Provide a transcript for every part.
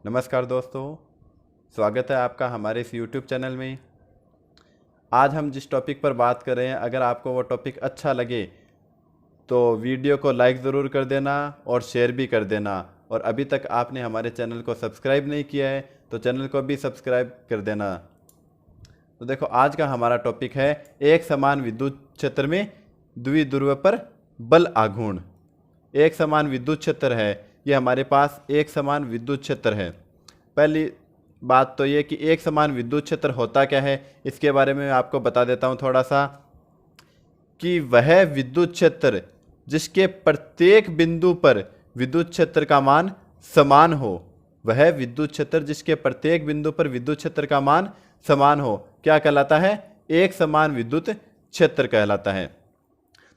नमस्कार दोस्तों, स्वागत है आपका हमारे इस YouTube चैनल में। आज हम जिस टॉपिक पर बात कर रहे हैं, अगर आपको वो टॉपिक अच्छा लगे तो वीडियो को लाइक ज़रूर कर देना और शेयर भी कर देना। और अभी तक आपने हमारे चैनल को सब्सक्राइब नहीं किया है तो चैनल को भी सब्सक्राइब कर देना। तो देखो, आज का हमारा टॉपिक है एक समान विद्युत क्षेत्र में द्विध्रुव पर बल आघूर्ण। एक समान विद्युत क्षेत्र है, ये हमारे पास एक समान विद्युत क्षेत्र है। पहली बात तो ये कि एक समान विद्युत क्षेत्र होता क्या है, इसके बारे में आपको बता देता हूँ थोड़ा सा। कि वह विद्युत क्षेत्र जिसके प्रत्येक बिंदु पर विद्युत क्षेत्र का मान समान हो, वह विद्युत क्षेत्र जिसके प्रत्येक बिंदु पर विद्युत क्षेत्र का मान समान हो, क्या कहलाता है? एक समान विद्युत क्षेत्र कहलाता है।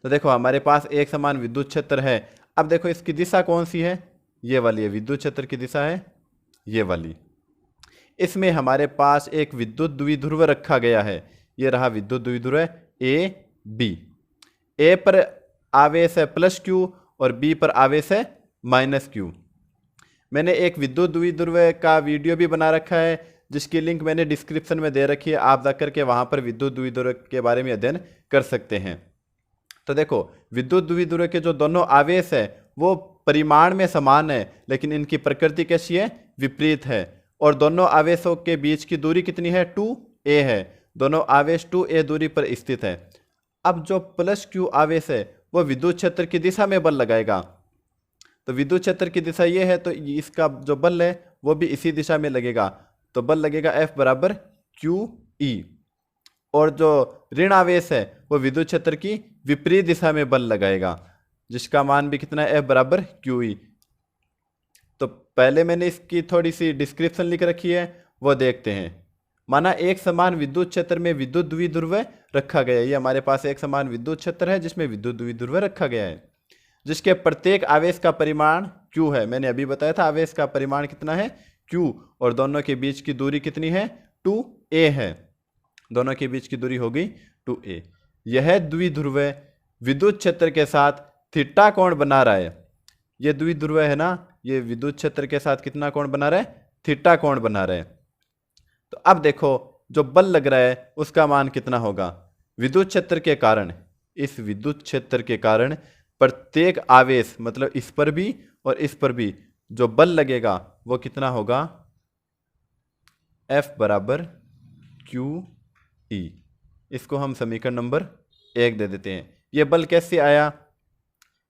तो देखो, हमारे पास एक समान विद्युत क्षेत्र है। अब देखो, इसकी दिशा कौन सी है? ये वाली है, विद्युत क्षेत्र की दिशा है ये वाली। इसमें हमारे पास एक विद्युत द्विध्रुव रखा गया है। ये रहा विद्युत द्विध्रुव ए बी। ए पर आवेश है प्लस क्यू और बी पर आवेश है माइनस क्यू। मैंने एक विद्युत द्विध्रुव का वीडियो भी बना रखा है, जिसकी लिंक मैंने डिस्क्रिप्शन में दे रखी है। आप जाकर के वहाँ पर विद्युत द्विध्रुव के बारे में अध्ययन कर सकते हैं। तो देखो, विद्युत द्विध्रुव के जो दोनों आवेश है वो परिमाण में समान है, लेकिन इनकी प्रकृति कैसी है? विपरीत है। और दोनों आवेशों के बीच की दूरी कितनी है? 2a है। दोनों आवेश 2a दूरी पर स्थित है। अब जो प्लस q आवेश है वो विद्युत क्षेत्र की दिशा में बल लगाएगा। तो विद्युत क्षेत्र की दिशा ये है, तो इसका जो बल है वो भी इसी दिशा में लगेगा। तो बल लगेगा F बराबर QE। और जो ऋण आवेश है वो विद्युत क्षेत्र की विपरीत दिशा में बल लगाएगा, जिसका मान भी कितना है? F बराबर QE। तो पहले मैंने इसकी थोड़ी सी डिस्क्रिप्शन लिख रखी है, वो देखते हैं। माना एक समान विद्युत क्षेत्र में विद्युत द्विध्रुव रखा गया है। ये हमारे पास एक समान विद्युत क्षेत्र है जिसमें विद्युत द्विध्रुव रखा गया है, जिसके प्रत्येक आवेश का परिमाण Q है। मैंने अभी बताया था आवेश का परिमाण कितना है? Q। और दोनों के बीच की दूरी कितनी है? 2a है। दोनों के बीच की दूरी होगी 2a। यह द्विध्रुव विद्युत क्षेत्र के साथ थीटा कोण बना रहा है। ये द्विध्रुव है ना, ये विद्युत क्षेत्र के साथ कितना कोण बना रहा है? थीटा कोण बना रहा है। तो अब देखो, जो बल लग रहा है उसका मान कितना होगा? विद्युत क्षेत्र के कारण, इस विद्युत क्षेत्र के कारण प्रत्येक आवेश, मतलब इस पर भी और इस पर भी जो बल लगेगा वो कितना होगा? F बराबर QE। इसको हम समीकरण नंबर 1 दे देते हैं। ये बल कैसे आया?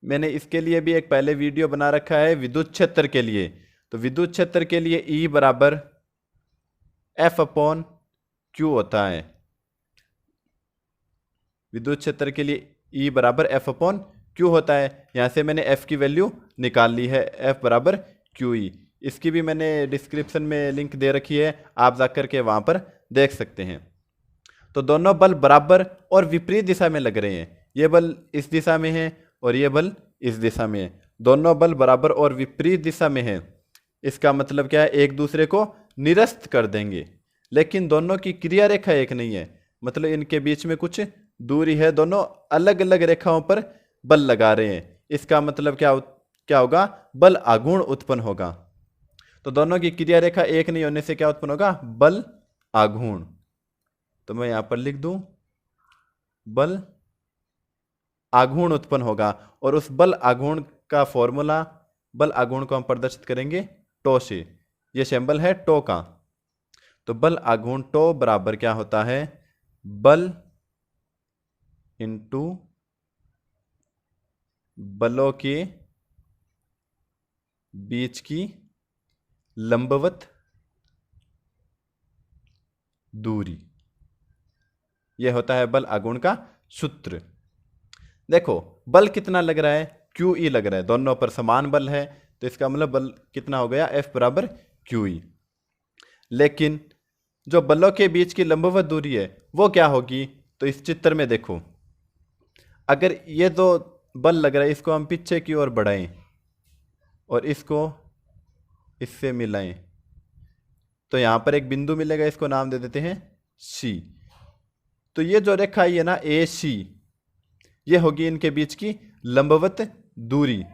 मैंने इसके लिए भी एक पहले वीडियो बना रखा है विद्युत क्षेत्र के लिए। तो विद्युत क्षेत्र के लिए E बराबर F अपॉन Q होता है। विद्युत क्षेत्र के लिए E बराबर F अपॉन Q होता है। यहाँ से मैंने F की वैल्यू निकाल ली है, F बराबर QE। इसकी भी मैंने डिस्क्रिप्शन में लिंक दे रखी है, आप जाकर के वहाँ पर देख सकते हैं। तो दोनों बल बराबर और विपरीत दिशा में लग रहे हैं। ये बल इस दिशा में है और ये बल इस दिशा में है। दोनों बल बराबर और विपरीत दिशा में है। इसका मतलब क्या है? एक दूसरे को निरस्त कर देंगे, लेकिन दोनों की क्रिया रेखा एक नहीं है। मतलब इनके बीच में कुछ दूरी है, दोनों अलग अलग रेखाओं पर बल लगा रहे हैं। इसका मतलब क्या होगा? बल आघूर्ण उत्पन्न होगा। तो दोनों की क्रिया रेखा एक नहीं होने से क्या उत्पन्न होगा? बल आघूर्ण। तो मैं यहां पर लिख दूं, बल आघूर्ण उत्पन्न होगा। और उस बल आघूर्ण का फॉर्मूला, बल आघूर्ण को हम प्रदर्शित करेंगे टो से। ये सिंबल है टो का। तो बल आघूर्ण टो बराबर क्या होता है? बल इंटू बलों के बीच की लंबवत दूरी। यह होता है बल आघूर्ण का सूत्र। देखो, बल कितना लग रहा है? QE लग रहा है। दोनों पर समान बल है, तो इसका मतलब बल कितना हो गया? F बराबर QE। लेकिन जो बलों के बीच की लंबवत दूरी है वो क्या होगी? तो इस चित्र में देखो, अगर ये दो बल लग रहा है, इसको हम पीछे की ओर बढ़ाएं और इसको इससे मिलाएं, तो यहां पर एक बिंदु मिलेगा, इसको नाम दे देते हैं C। तो ये जो रेखा है ना AC, ये होगी इनके बीच की लंबवत दूरी।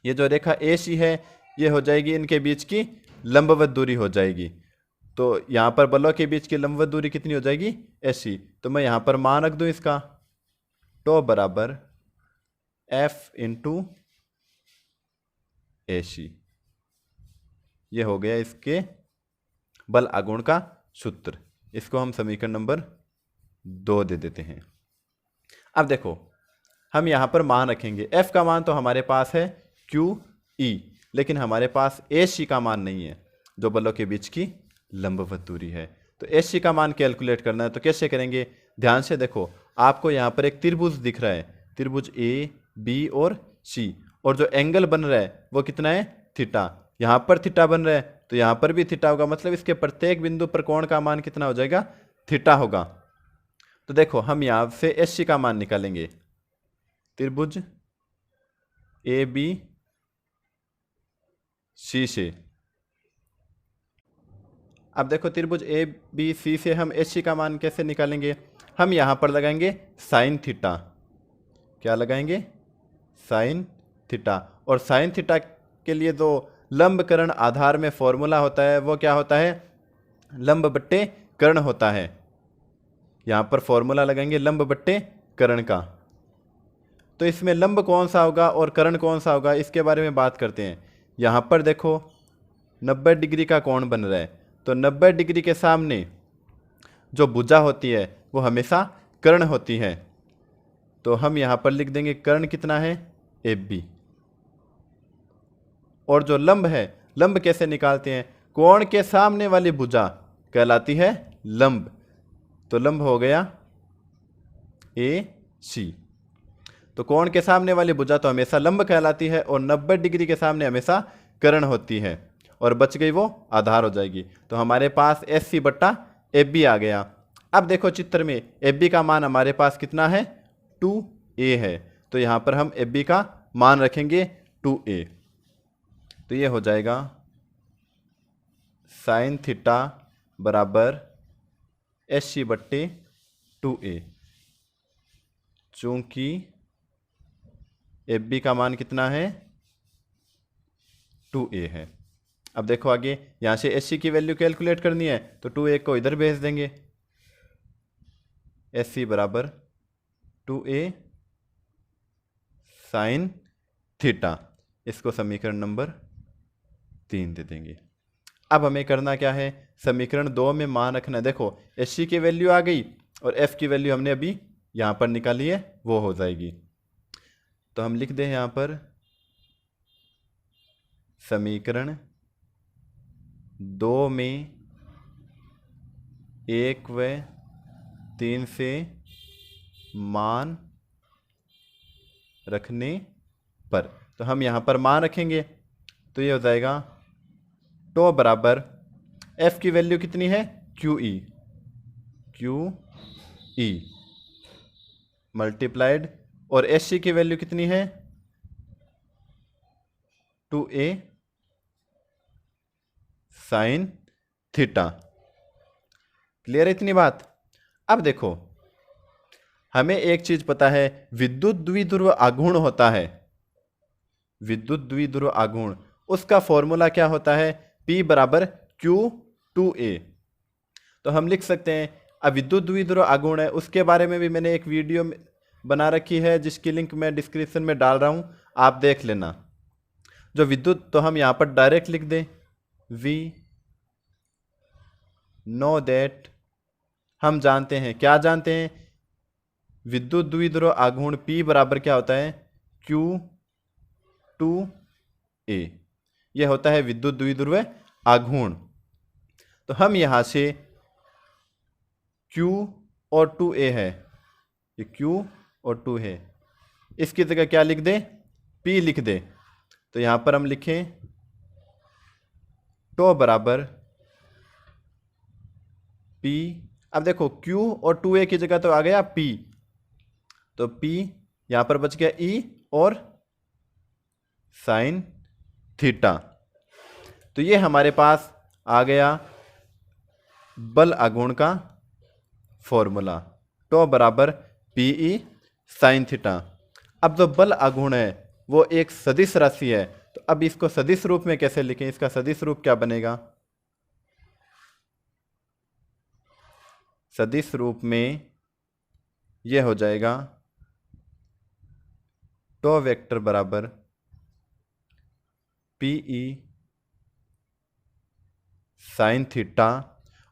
ये जो रेखा AC है ये हो जाएगी इनके बीच की लंबवत दूरी हो जाएगी। तो यहाँ पर बलों के बीच की लंबवत दूरी कितनी हो जाएगी? AC। तो मैं यहाँ पर मान रख दूँ इसका, टो बराबर F इंटू AC। ये हो गया इसके बल आघूर्ण का सूत्र। इसको हम समीकरण नंबर 2 दे देते हैं। अब देखो हम यहाँ पर मान रखेंगे, F का मान तो हमारे पास है QE, लेकिन हमारे पास AC का मान नहीं है जो बलों के बीच की लंबवत दूरी है। तो AC का मान कैलकुलेट करना है, तो कैसे करेंगे? ध्यान से देखो, आपको यहाँ पर एक त्रिभुज दिख रहा है, त्रिभुज A, B और C, और जो एंगल बन रहा है वो कितना है? थीटा। यहाँ पर थीटा बन रहा है तो यहाँ पर भी थीटा होगा, मतलब इसके प्रत्येक बिंदु पर कोण का मान कितना हो जाएगा? थीटा होगा। तो देखो हम यहाँ से AC का मान निकालेंगे, त्रिभुज ABC से। अब देखो त्रिभुज ABC से हम AC का मान कैसे निकालेंगे? हम यहाँ पर लगाएंगे साइन थीटा। क्या लगाएंगे? Sine theta. और साइन थीटा के लिए जो लंबकरण आधार में फॉर्मूला होता है वो क्या होता है? लंब बट्टे कर्ण होता है। यहाँ पर फॉर्मूला लगाएंगे लंब बट्टे कर्ण का। तो इसमें लंब कौन सा होगा और कर्ण कौन सा होगा, इसके बारे में बात करते हैं। यहाँ पर देखो 90 डिग्री का कोण बन रहा है, तो 90 डिग्री के सामने जो भुजा होती है वो हमेशा कर्ण होती है। तो हम यहाँ पर लिख देंगे कर्ण कितना है? AB। और जो लंब है, लंब कैसे निकालते हैं? कोण के सामने वाली भुजा कहलाती है लंब। तो लंब हो गया AC। तो कोण के सामने वाली भुजा तो हमेशा लंब कहलाती है, और 90 डिग्री के सामने हमेशा कर्ण होती है, और बच गई वो आधार हो जाएगी। तो हमारे पास AC बट्टा AB आ गया। अब देखो चित्र में AB का मान हमारे पास कितना है? 2A है। तो यहाँ पर हम AB का मान रखेंगे 2A। तो ये हो जाएगा साइन थीटा बराबर AC बट्टे 2A। चूंकि AB का मान कितना है? 2A है। अब देखो आगे यहाँ से AC की वैल्यू कैलकुलेट करनी है, तो 2A को इधर भेज देंगे। AC बराबर 2A साइन थीटा। इसको समीकरण नंबर 3 दे देंगे। अब हमें करना क्या है? समीकरण 2 में मान रखना है। देखो AC की वैल्यू आ गई और F की वैल्यू हमने अभी यहाँ पर निकाली है, वो हो जाएगी। तो हम लिख दें यहाँ पर समीकरण 2 में 1 व 3 से मान रखने पर, तो हम यहाँ पर मान रखेंगे, तो ये हो जाएगा टो बराबर F की वैल्यू कितनी है? QE मल्टीप्लाइड, और SC की वैल्यू कितनी है? 2A sine theta. क्लियर है इतनी बात? अब देखो हमें एक चीज पता है, विद्युत द्विध्रुव आघूर्ण होता है, विद्युत द्विध्रुव आघूर्ण, उसका फॉर्मूला क्या होता है? P बराबर Q2A। तो हम लिख सकते हैं, अब विद्युत द्विध्रुव आघूर्ण है, उसके बारे में भी मैंने एक वीडियो बना रखी है जिसकी लिंक मैं डिस्क्रिप्शन में डाल रहा हूं, आप देख लेना। जो विद्युत, तो हम यहां पर डायरेक्ट लिख दें V नो दैट, हम जानते हैं, क्या जानते हैं? विद्युत द्विध्रुव आघूर्ण P बराबर क्या होता है? Q2A। यह होता है विद्युत द्विध्रुव आघूर्ण। तो हम यहां से Q और 2A है, ये Q और 2 है, इसकी जगह क्या लिख दें? P लिख दें। तो यहां पर हम लिखें टो बराबर P। अब देखो Q और 2A की जगह तो आ गया P, तो P यहां पर बच गया E और साइन थीटा। तो ये हमारे पास आ गया बल आघूर्ण का फॉर्मूला, टो बराबर PE साइन थीटा। अब जो बल आघूर्ण है वो एक सदिश राशि है, तो अब इसको सदिश रूप में कैसे लिखें, इसका सदिश रूप क्या बनेगा? सदिश रूप में यह हो जाएगा टो वेक्टर बराबर पीई साइन थीटा,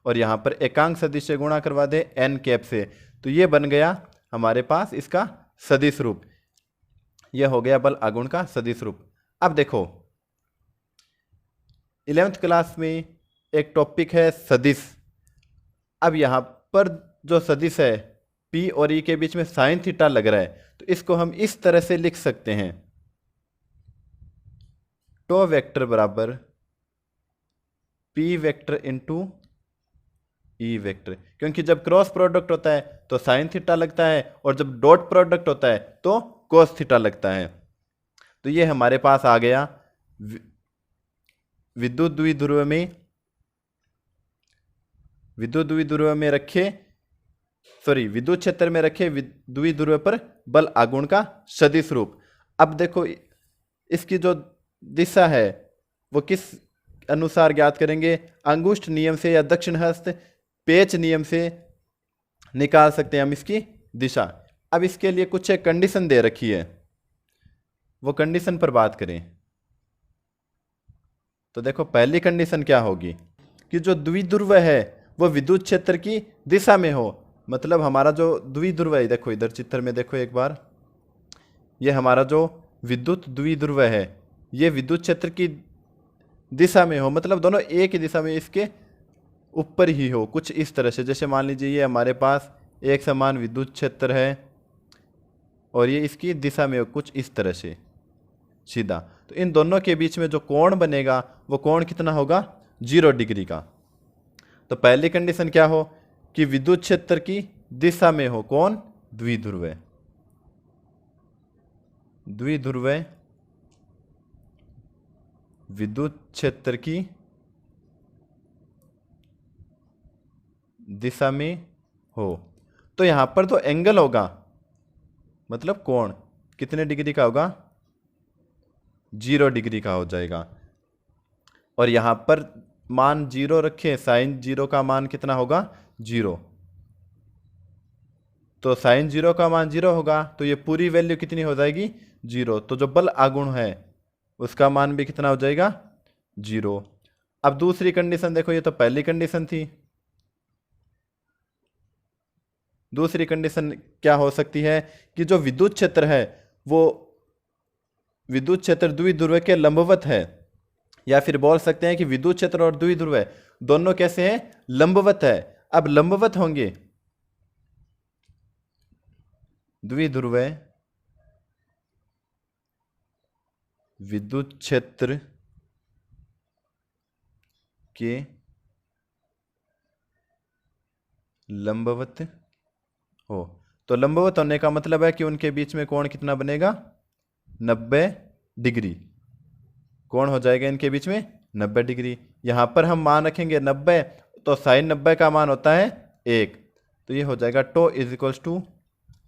और यहां पर एकांक सदिश से गुणा करवा दे एन कैप से, तो ये बन गया हमारे पास इसका सदिश रूप। यह हो गया बल आघूर्ण का सदिश रूप। अब देखो 11th क्लास में एक टॉपिक है सदिश। अब यहां पर जो सदिश है P और E के बीच में साइन थीटा लग रहा है, तो इसको हम इस तरह से लिख सकते हैं, टो वेक्टर बराबर P vector into E vector, क्योंकि जब क्रॉस प्रोडक्ट होता है तो साइन थीटा लगता है और जब डॉट प्रोडक्ट होता है तो कोस थीटा लगता है। तो ये हमारे पास आ गया विद्युत द्विध्रुव में रखे विद्युत क्षेत्र में रखे द्विध्रुव पर बल आघूर्ण का सदिश रूप। अब देखो इसकी जो दिशा है वो किस अनुसार ज्ञात करेंगे? अंगुष्ठ नियम से या दक्षिण हस्त पेच नियम से निकाल सकते हैं हम इसकी दिशा। अब इसके लिए कुछ एक कंडीशन दे रखी है, वो कंडीशन पर बात करें तो देखो पहली कंडीशन क्या होगी कि जो द्विध्रुव है वो विद्युत क्षेत्र की दिशा में हो। मतलब हमारा जो द्विध्रुव है, देखो इधर चित्र में देखो एक बार, ये हमारा जो विद्युत द्विध्रुव है ये विद्युत क्षेत्र की दिशा में हो, मतलब दोनों एक ही दिशा में इसके ऊपर ही हो, कुछ इस तरह से। जैसे मान लीजिए ये हमारे पास एक समान विद्युत क्षेत्र है और ये इसकी दिशा में हो कुछ इस तरह से सीधा, तो इन दोनों के बीच में जो कोण बनेगा वो कोण कितना होगा? 0 डिग्री का। तो पहली कंडीशन क्या हो कि विद्युत क्षेत्र की दिशा में हो कौन? द्विध्रुव। द्विध्रुव विद्युत क्षेत्र की दिशा में हो, तो यहां पर तो एंगल होगा, मतलब कोण कितने डिग्री का होगा? 0 डिग्री का हो जाएगा। और यहां पर मान 0 रखें, साइन 0 का मान कितना होगा? 0। तो साइन 0 का मान 0 होगा तो ये पूरी वैल्यू कितनी हो जाएगी? 0। तो जो बल आघूर्ण है उसका मान भी कितना हो जाएगा? 0। अब दूसरी कंडीशन देखो, ये तो पहली कंडीशन थी। दूसरी कंडीशन क्या हो सकती है कि जो विद्युत क्षेत्र है वो विद्युत क्षेत्र द्विध्रुव के लंबवत है, या फिर बोल सकते हैं कि विद्युत क्षेत्र और द्विध्रुव दोनों कैसे हैं? लंबवत है। अब लंबवत होंगे द्विध्रुव विद्युत क्षेत्र के लंबवत हो, तो लंबवत होने का मतलब है कि उनके बीच में कोण कितना बनेगा? 90 डिग्री। कोण हो जाएगा इनके बीच में 90 डिग्री। यहां पर हम मान रखेंगे 90, तो साइन 90 का मान होता है 1, तो ये हो जाएगा tau is equals to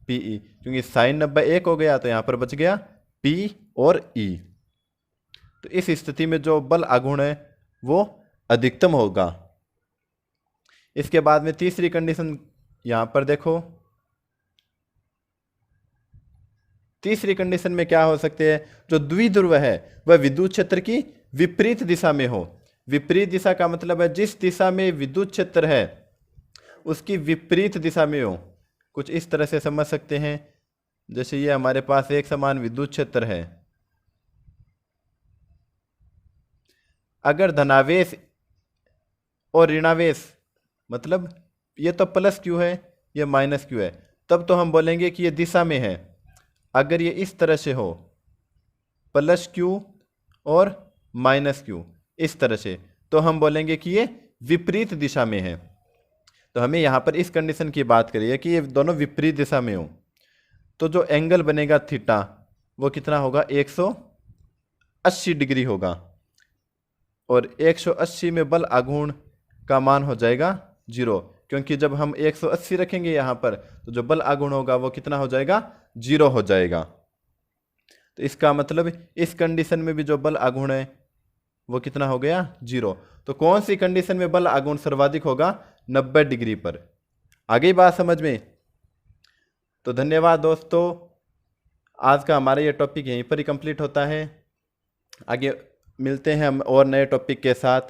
PE, क्योंकि साइन 90 1 हो गया तो यहां पर बच गया पी और ई। तो इस स्थिति में जो बल आघूर्ण है वो अधिकतम होगा। इसके बाद में तीसरी कंडीशन यहां पर देखो, तीसरी कंडीशन में क्या हो सकते हैं? जो द्विध्रुव है वह विद्युत क्षेत्र की विपरीत दिशा में हो। विपरीत दिशा का मतलब है जिस दिशा में विद्युत क्षेत्र है उसकी विपरीत दिशा में हो। कुछ इस तरह से समझ सकते हैं, जैसे ये हमारे पास एक समान विद्युत क्षेत्र है, अगर धनावेश और ऋणावेश, मतलब ये तो प्लस क्यू है ये माइनस क्यू है, तब तो हम बोलेंगे कि ये दिशा में है। अगर ये इस तरह से हो प्लस क्यू और माइनस क्यू इस तरह से, तो हम बोलेंगे कि ये विपरीत दिशा में है। तो हमें यहाँ पर इस कंडीशन की बात करिए कि ये दोनों विपरीत दिशा में हो, तो जो एंगल बनेगा थीटा वो कितना होगा? 180 डिग्री होगा। और 180 में बल आघूर्ण का मान हो जाएगा 0, क्योंकि जब हम 180 रखेंगे यहाँ पर तो जो बल आघूर्ण होगा वो कितना हो जाएगा? 0 हो जाएगा। तो इसका मतलब इस कंडीशन में भी जो बल आघूर्ण है वो कितना हो गया, 0। तो कौन सी कंडीशन में बल आघूर्ण सर्वाधिक होगा, 90 डिग्री पर। आ गई बात समझ में। तो धन्यवाद दोस्तों, आज का हमारा ये टॉपिक यहीं पर ही कंप्लीट होता है। आगे मिलते हैं हम और नए टॉपिक के साथ।